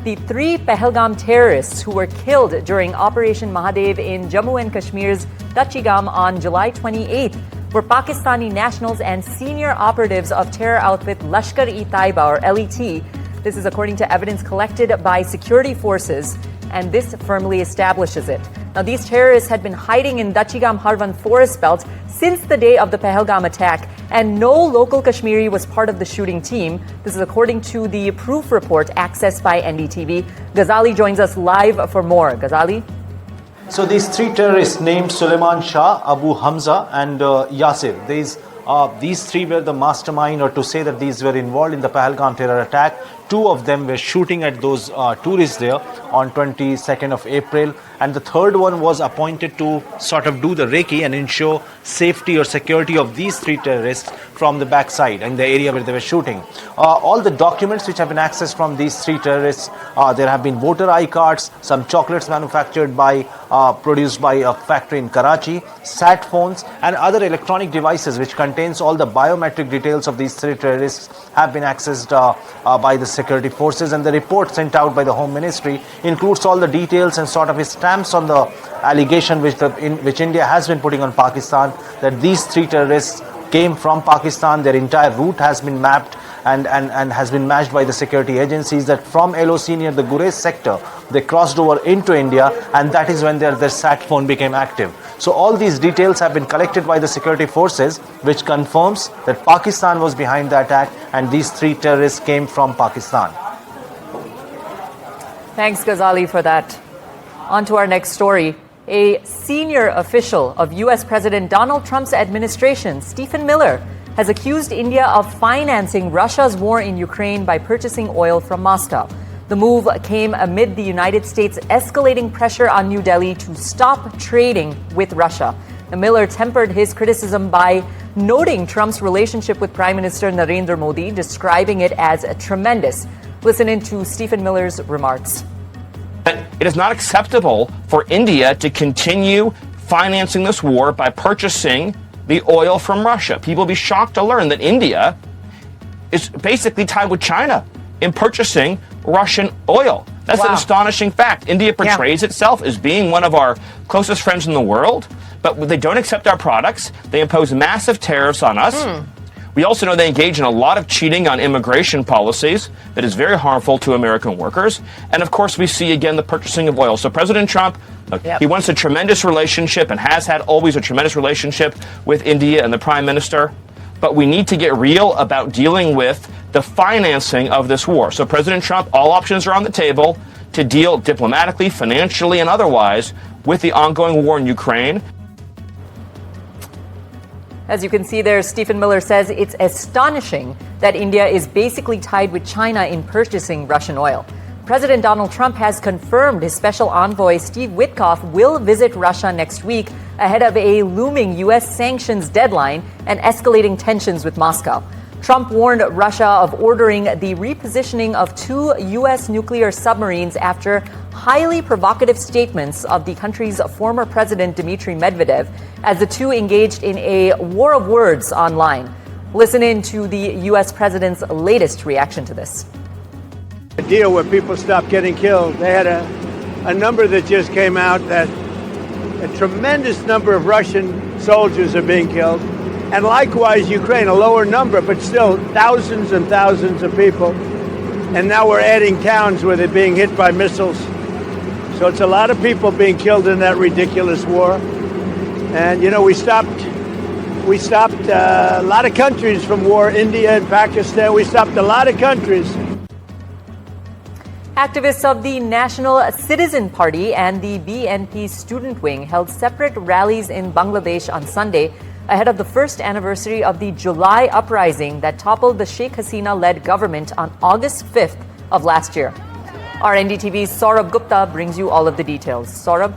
The 3 Pahalgam terrorists who were killed during Operation Mahadev in Jammu and Kashmir's Dachigam on July 28th were Pakistani nationals and senior operatives of terror outfit Lashkar-e-Taiba or LET. This is according to evidence collected by security forces, and this firmly establishes it. Now, these terrorists had been hiding in Dachigam Harvan forest belt since the day of the Pahalgam attack, and no local Kashmiri was part of the shooting team. This is according to the proof report accessed by NDTV. Ghazali joins us live for more. Ghazali? So these 3 terrorists named Suleiman Shah, Abu Hamza and Yasir, these 3 were the mastermind, or to say that these were involved in the Pahalgam terror attack. 2 of them were shooting at those tourists there on 22nd of April, and the 3rd one was appointed to sort of do the recce and ensure safety or security of these 3 terrorists from the backside in the area where they were shooting. All the documents which have been accessed from these 3 terrorists, there have been voter ID cards, some chocolates manufactured produced by a factory in Karachi, sat phones and other electronic devices which contains all the biometric details of these 3 terrorists have been accessed by the security forces, and the report sent out by the Home Ministry includes all the details and sort of stamps on the allegation which India has been putting on Pakistan, that these 3 terrorists came from Pakistan. Their entire route has been mapped and has been matched by the security agencies, that from LOC near the Gurez sector they crossed over into India, and that is when their sat phone became active. So all these details have been collected by the security forces, which confirms that Pakistan was behind the attack and these 3 terrorists came from Pakistan. Thanks, Ghazali, for that. On to our next story. A senior official of US President Donald Trump's administration, Stephen Miller, has accused India of financing Russia's war in Ukraine by purchasing oil from Moscow. The move came amid the United States escalating pressure on New Delhi to stop trading with Russia. Now, Miller tempered his criticism by noting Trump's relationship with Prime Minister Narendra Modi, describing it as tremendous. Listen in to Stephen Miller's remarks. It is not acceptable for India to continue financing this war by purchasing the oil from Russia. People will be shocked to learn that India is basically tied with China in purchasing Russian oil. That's an astonishing fact. India portrays itself as being one of our closest friends in the world, but they don't accept our products. They impose massive tariffs on us. We also know they engage in a lot of cheating on immigration policies that is very harmful to American workers. And of course, we see again the purchasing of oil. So President Trump, he wants a tremendous relationship and has had always a tremendous relationship with India and the Prime Minister. But we need to get real about dealing with the financing of this war. So President Trump, all options are on the table to deal diplomatically, financially, and otherwise with the ongoing war in Ukraine. As you can see there, Stephen Miller says it's astonishing that India is basically tied with China in purchasing Russian oil. President Donald Trump has confirmed his special envoy, Steve Witkoff, will visit Russia next week ahead of a looming U.S. sanctions deadline and escalating tensions with Moscow. Trump warned Russia of ordering the repositioning of 2 U.S. nuclear submarines after highly provocative statements of the country's former president, Dmitry Medvedev, as the 2 engaged in a war of words online. Listen in to the U.S. president's latest reaction to this. A deal where people stop getting killed. They had a number that just came out that a tremendous number of Russian soldiers are being killed. And likewise, Ukraine, a lower number, but still thousands and thousands of people. And now we're adding towns where they're being hit by missiles. So it's a lot of people being killed in that ridiculous war. And, you know, we stopped a lot of countries from war, India and Pakistan. We stopped a lot of countries. Activists of the National Citizen Party and the BNP student wing held separate rallies in Bangladesh on Sunday ahead of the first anniversary of the July uprising that toppled the Sheikh Hasina-led government on August 5th of last year. Our NDTV's Saurabh Gupta brings you all of the details. Saurabh?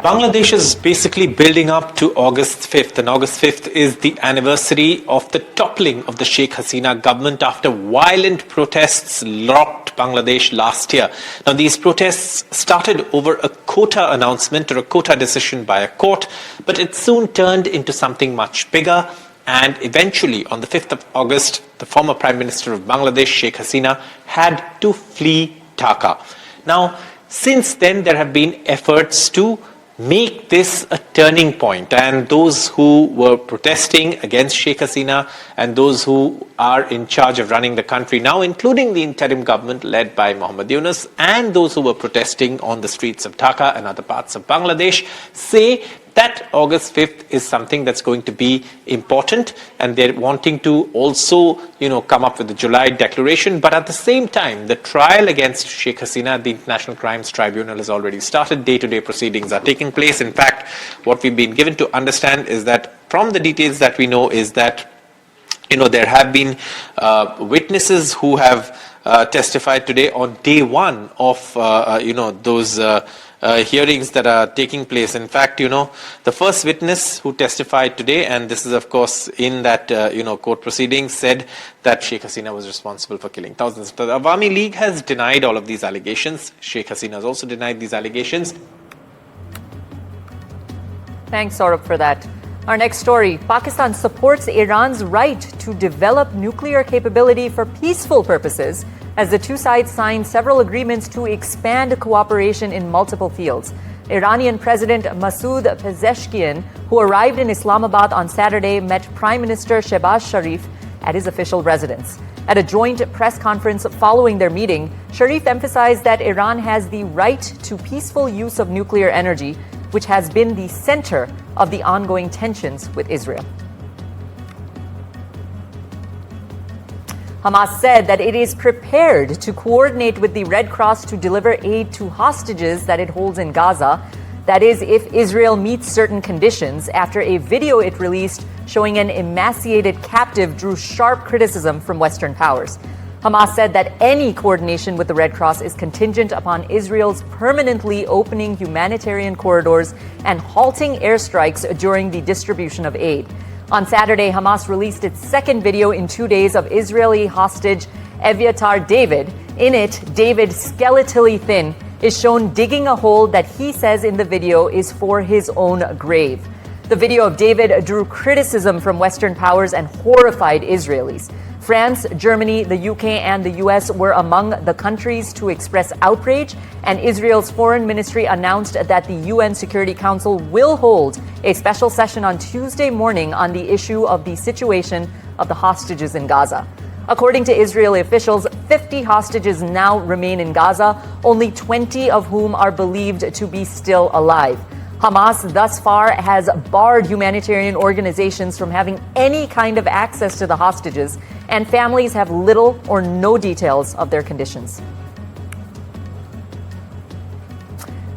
Bangladesh is basically building up to August 5th, and August 5th is the anniversary of the toppling of the Sheikh Hasina government after violent protests rocked Bangladesh last year. Now, these protests started over a quota announcement or a quota decision by a court, but it soon turned into something much bigger. And eventually, on the 5th of August, the former Prime Minister of Bangladesh, Sheikh Hasina, had to flee Dhaka. Now, since then, there have been efforts to make this a turning point, and those who were protesting against Sheikh Hasina and those who are in charge of running the country now, including the interim government led by Mohammad Yunus, and those who were protesting on the streets of Dhaka and other parts of Bangladesh, say that August 5th is something that's going to be important, and they're wanting to also, come up with the July declaration. But at the same time, the trial against Sheikh Hasina, the International Crimes Tribunal, has already started. Day-to-day proceedings are taking place. In fact, what we've been given to understand is that from the details that we know is that, there have been witnesses who have testified today on day one of, those hearings that are taking place. In fact, the first witness who testified today, and this is of course in that, court proceedings, said that Sheikh Hasina was responsible for killing thousands. The Awami League has denied all of these allegations. Sheikh Hasina has also denied these allegations. Thanks, Saurabh, for that. Our next story, Pakistan supports Iran's right to develop nuclear capability for peaceful purposes as the two sides signed several agreements to expand cooperation in multiple fields. Iranian President Masoud Pezeshkian, who arrived in Islamabad on Saturday, met Prime Minister Shehbaz Sharif at his official residence. At a joint press conference following their meeting, Sharif emphasized that Iran has the right to peaceful use of nuclear energy, which has been the center of the ongoing tensions with Israel. Hamas said that it is prepared to coordinate with the Red Cross to deliver aid to hostages that it holds in Gaza. That is, if Israel meets certain conditions, after a video it released showing an emaciated captive drew sharp criticism from Western powers. Hamas said that any coordination with the Red Cross is contingent upon Israel's permanently opening humanitarian corridors and halting airstrikes during the distribution of aid. On Saturday, Hamas released its second video in 2 days of Israeli hostage Eviatar David. In it, David, skeletally thin, is shown digging a hole that he says in the video is for his own grave. The video of David drew criticism from Western powers and horrified Israelis. France, Germany, the UK, and the US were among the countries to express outrage, and Israel's foreign ministry announced that the UN Security Council will hold a special session on Tuesday morning on the issue of the situation of the hostages in Gaza. According to Israeli officials, 50 hostages now remain in Gaza, only 20 of whom are believed to be still alive. Hamas thus far has barred humanitarian organizations from having any kind of access to the hostages, and families have little or no details of their conditions.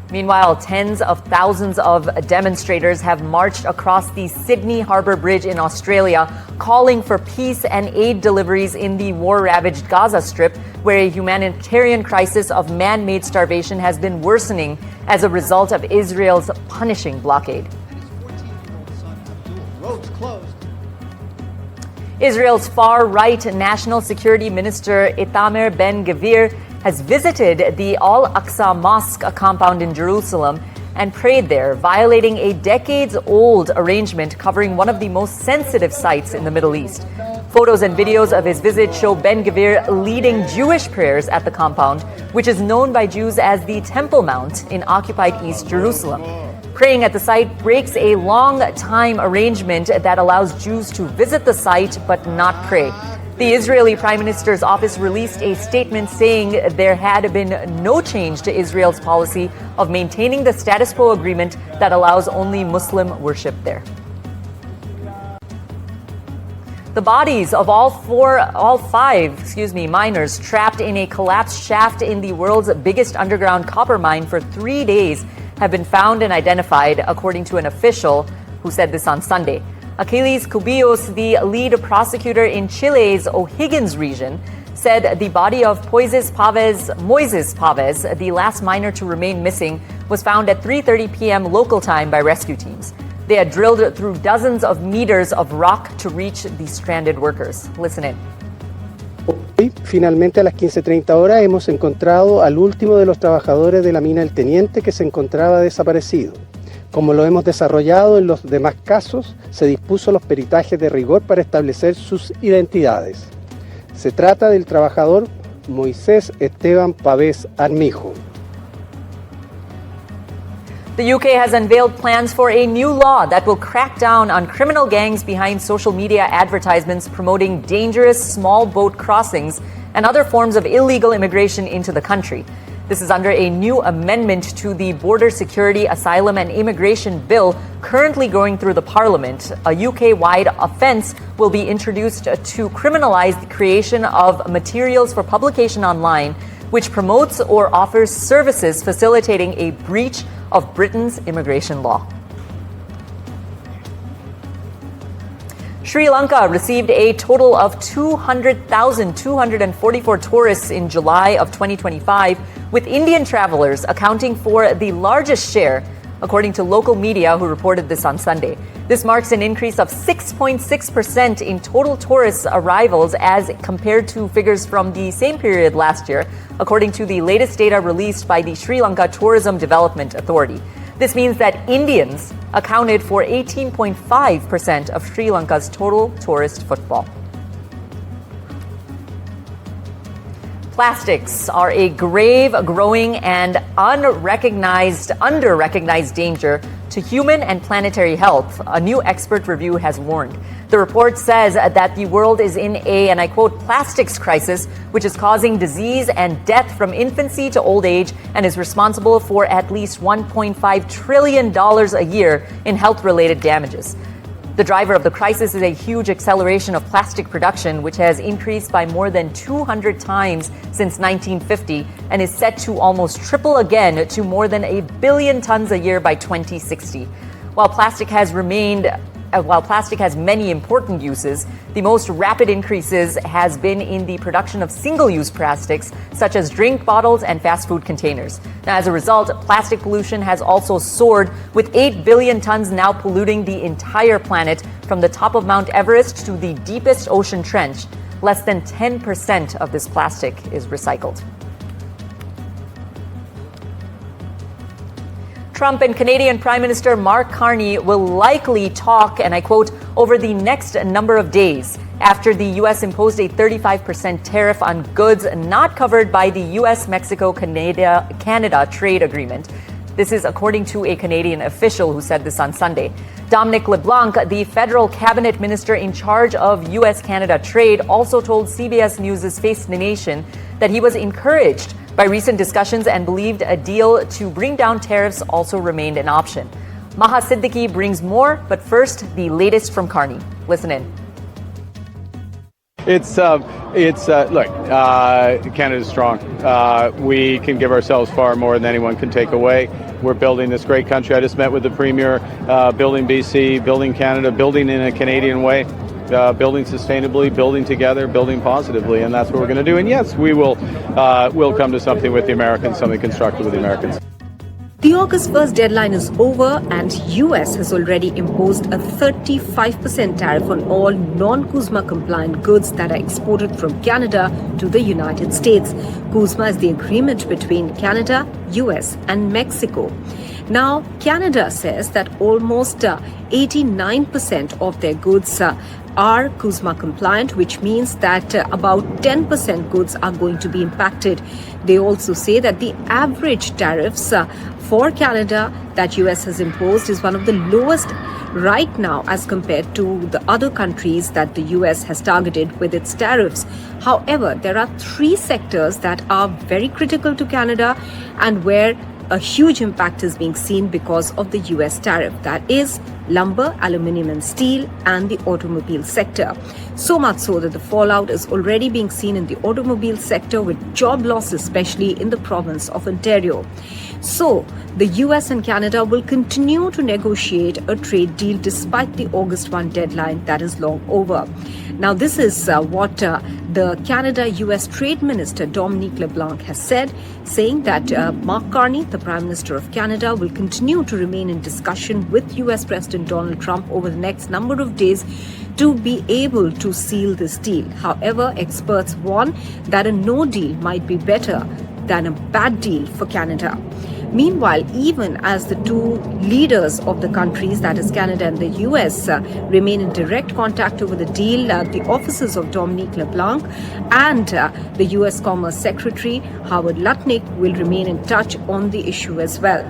Meanwhile, tens of thousands of demonstrators have marched across the Sydney Harbour Bridge in Australia, calling for peace and aid deliveries in the war-ravaged Gaza Strip, where a humanitarian crisis of man-made starvation has been worsening as a result of Israel's punishing blockade. Israel's far-right National Security Minister Itamar Ben-Gvir has visited the Al-Aqsa Mosque compound in Jerusalem and prayed there, violating a decades-old arrangement covering one of the most sensitive sites in the Middle East. Photos and videos of his visit show Ben-Gvir leading Jewish prayers at the compound, which is known by Jews as the Temple Mount in occupied East Jerusalem. Praying at the site breaks a long-time arrangement that allows Jews to visit the site but not pray. The Israeli Prime Minister's office released a statement saying there had been no change to Israel's policy of maintaining the status quo agreement that allows only Muslim worship there. The bodies of all five miners trapped in a collapsed shaft in the world's biggest underground copper mine for 3 days have been found and identified, according to an official who said this on Sunday. Achilles Cubillos, the lead prosecutor in Chile's O'Higgins region, said the body of Moises Pavez, the last miner to remain missing, was found at 3:30 p.m. local time by rescue teams. They had drilled through dozens of meters of rock to reach the stranded workers. Listen in. Hoy, finalmente a las 15:30 horas, hemos encontrado al último de los trabajadores de la mina El Teniente que se encontraba desaparecido. Como lo hemos desarrollado en los demás casos, se dispuso los peritajes de rigor para establecer sus identidades. Se trata del trabajador Moisés Esteban Pavés Armijo. The UK has unveiled plans for a new law that will crack down on criminal gangs behind social media advertisements promoting dangerous small boat crossings and other forms of illegal immigration into the country. This is under a new amendment to the Border Security, Asylum and Immigration Bill currently going through the Parliament. A UK-wide offence will be introduced to criminalise the creation of materials for publication online which promotes or offers services facilitating a breach of Britain's immigration law. Sri Lanka received a total of 200,244 tourists in July of 2025, with Indian travelers accounting for the largest share, according to local media who reported this on Sunday. This marks an increase of 6.6% in total tourist arrivals as compared to figures from the same period last year, according to the latest data released by the Sri Lanka Tourism Development Authority. This means that Indians accounted for 18.5% of Sri Lanka's total tourist footfall. Plastics are a grave, growing, and under-recognized danger to human and planetary health, a new expert review has warned. The report says that the world is in a, and I quote, plastics crisis, which is causing disease and death from infancy to old age and is responsible for at least $1.5 trillion a year in health-related damages. The driver of the crisis is a huge acceleration of plastic production, which has increased by more than 200 times since 1950 and is set to almost triple again to more than 1 billion tons a year by 2060. While plastic has many important uses, the most rapid increases has been in the production of single-use plastics, such as drink bottles and fast food containers. Now, as a result, plastic pollution has also soared, with 8 billion tons now polluting the entire planet from the top of Mount Everest to the deepest ocean trench. Less than 10% of this plastic is recycled. Trump and Canadian Prime Minister Mark Carney will likely talk, and I quote, over the next number of days after the U.S. imposed a 35% tariff on goods not covered by the U.S.-Mexico-Canada trade agreement. This is according to a Canadian official who said this on Sunday. Dominic LeBlanc, the federal cabinet minister in charge of U.S.-Canada trade, also told CBS News' Face the Nation that he was encouraged by recent discussions and believed a deal to bring down tariffs also remained an option. Maha Siddiqui brings more, but first, the latest from Carney. Listen in. Look, Canada's strong. We can give ourselves far more than anyone can take away. We're building this great country. I just met with the Premier, building BC, building Canada, building in a Canadian way. Building sustainably, building together, building positively, and that's what we're going to do. And yes, we'll come to something with the Americans, something constructive with the Americans. The August 1st deadline is over, and US has already imposed a 35% tariff on all non-CUSMA compliant goods that are exported from Canada to the United States. CUSMA is the agreement between Canada, US and Mexico. Now, Canada says that almost 89% of their goods are CUSMA compliant, which means that about 10% goods are going to be impacted. They also say that the average tariffs for Canada that US has imposed is one of the lowest right now as compared to the other countries that the US has targeted with its tariffs. However, there are 3 sectors that are very critical to Canada and where a huge impact is being seen because of the US tariff. That is lumber, aluminium and steel, and the automobile sector. So much so that the fallout is already being seen in the automobile sector, with job loss especially in the province of Ontario. So, the US and Canada will continue to negotiate a trade deal despite the August 1 deadline that is long over. Now, this is what the Canada-US Trade Minister Dominic LeBlanc has said, saying that Mark Carney, the Prime Minister of Canada, will continue to remain in discussion with US President Donald Trump over the next number of days to be able to seal this deal. However, experts warn that a no deal might be better than a bad deal for Canada. Meanwhile, even as the two leaders of the countries, that is Canada and the US, remain in direct contact over the deal, the offices of Dominique LeBlanc and the US Commerce Secretary Howard Lutnick will remain in touch on the issue as well.